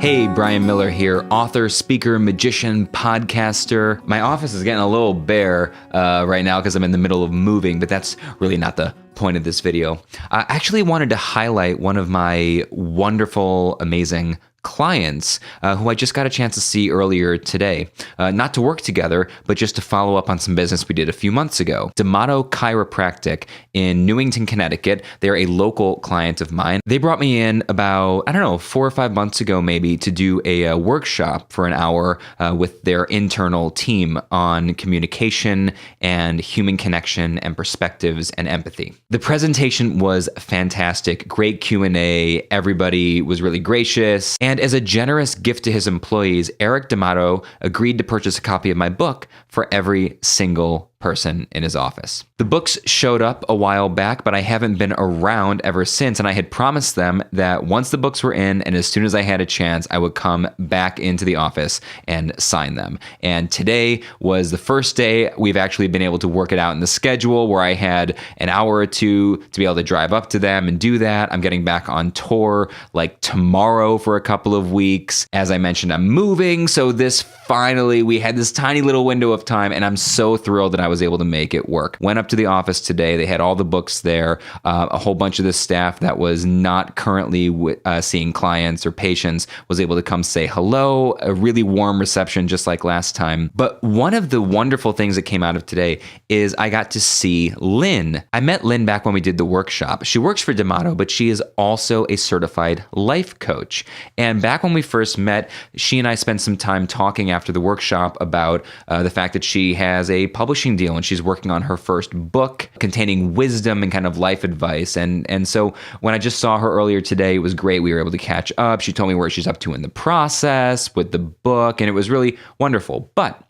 Hey, Brian Miller here, author, speaker, magician, podcaster. My office is getting a little bare right now because I'm in the middle of moving, but that's really not the point of this video. I actually wanted to highlight one of my wonderful, amazing clients who I just got a chance to see earlier today. Not to work together, but just to follow up on some business we did a few months ago. D'Amato Chiropractic in Newington, Connecticut. They're a local client of mine. They brought me in about, 4 or 5 months ago maybe, to do a workshop for an hour with their internal team on communication and human connection and perspectives and empathy. The presentation was fantastic. Great Q&A. Everybody was really gracious. And as a generous gift to his employees, Eric D'Amato agreed to purchase a copy of my book for every single person in his office. The books showed up a while back, but I haven't been around ever since, and I had promised them that once the books were in and as soon as I had a chance, I would come back into the office and sign them. And today was the first day we've actually been able to work it out in the schedule where I had an hour or two to be able to drive up to them and do that. I'm getting back on tour like tomorrow for a couple of weeks. As I mentioned, I'm moving, so we had this tiny little window of time, and I'm so thrilled that I was able to make it work. Went up to the office today. They had all the books there. A whole bunch of the staff that was not currently seeing clients or patients was able to come say hello. A really warm reception, just like last time. But one of the wonderful things that came out of today is I got to see Lynn. I met Lynn back when we did the workshop. She works for D'Amato, but she is also a certified life coach. And back when we first met, she and I spent some time talking after the workshop about the fact that she has a publishing deal and she's working on her first book containing wisdom and kind of life advice. And so when I just saw her earlier today, it was great. We were able to catch up. She told me where she's up to in the process with the book, and it was really wonderful. But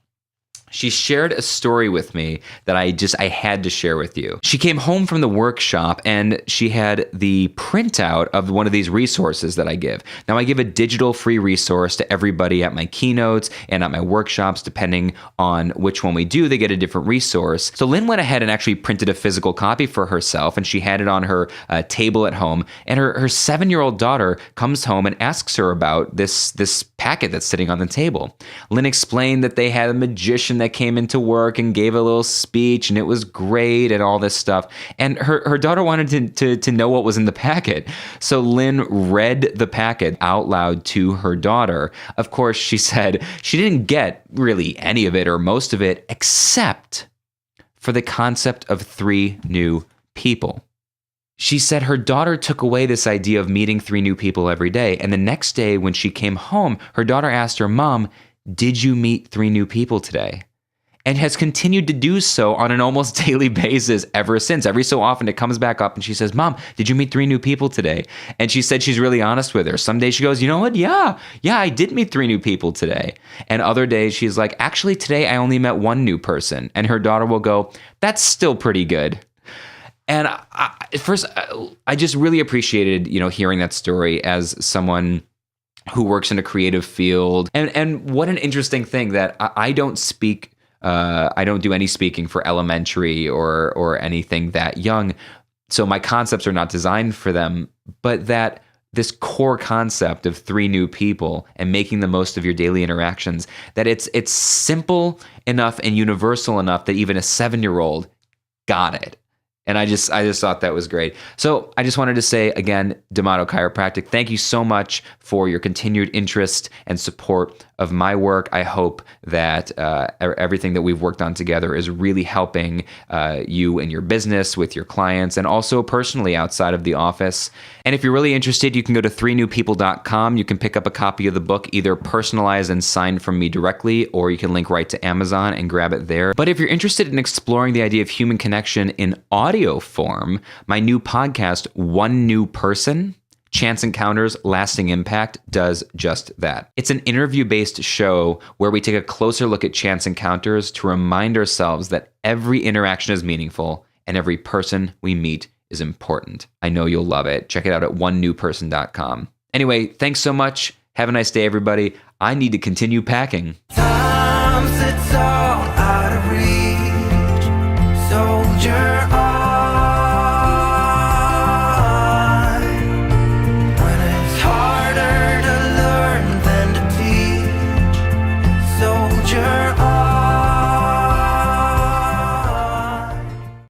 she shared a story with me that I had to share with you. She came home from the workshop and she had the printout of one of these resources that I give. Now, I give a digital free resource to everybody at my keynotes and at my workshops. Depending on which one we do, they get a different resource. So Lynn went ahead and actually printed a physical copy for herself, and she had it on her table at home. And her 7-year-old daughter comes home and asks her about this packet that's sitting on the table. Lynn explained that they had a magician that came into work and gave a little speech, and it was great and all this stuff. And her daughter wanted to know what was in the packet. So Lynn read the packet out loud to her daughter. Of course, she said she didn't get really any of it or most of it, except for the concept of 3 new people. She said her daughter took away this idea of meeting 3 new people every day. And the next day when she came home, her daughter asked her, "Mom, did you meet 3 new people today?" And has continued to do so on an almost daily basis ever since. Every so often it comes back up and she says, "Mom, did you meet 3 new people today?" And she said she's really honest with her. Some days she goes, "You know what? Yeah, I did meet 3 new people today." And other days she's like, "Actually, today I only met 1 new person." And her daughter will go, "That's still pretty good." And at first, I just really appreciated, hearing that story as someone who works in a creative field. And what an interesting thing that I don't speak. I don't do any speaking for elementary or anything that young. So my concepts are not designed for them, but that this core concept of 3 new people and making the most of your daily interactions, that it's simple enough and universal enough that even a 7-year-old got it. And I just thought that was great. So I just wanted to say again, D'Amato Chiropractic, thank you so much for your continued interest and support of my work. I hope that everything that we've worked on together is really helping you and your business with your clients and also personally outside of the office. And if you're really interested, you can go to 3newpeople.com. You can pick up a copy of the book, either personalized and signed from me directly, or you can link right to Amazon and grab it there. But if you're interested in exploring the idea of human connection in audio form, my new podcast, One New Person, Chance Encounters, Lasting Impact, does just that. It's an interview-based show where we take a closer look at chance encounters to remind ourselves that every interaction is meaningful and every person we meet is important. I know you'll love it. Check it out at onenewperson.com. Anyway, thanks so much. Have a nice day, everybody. I need to continue packing. Time sits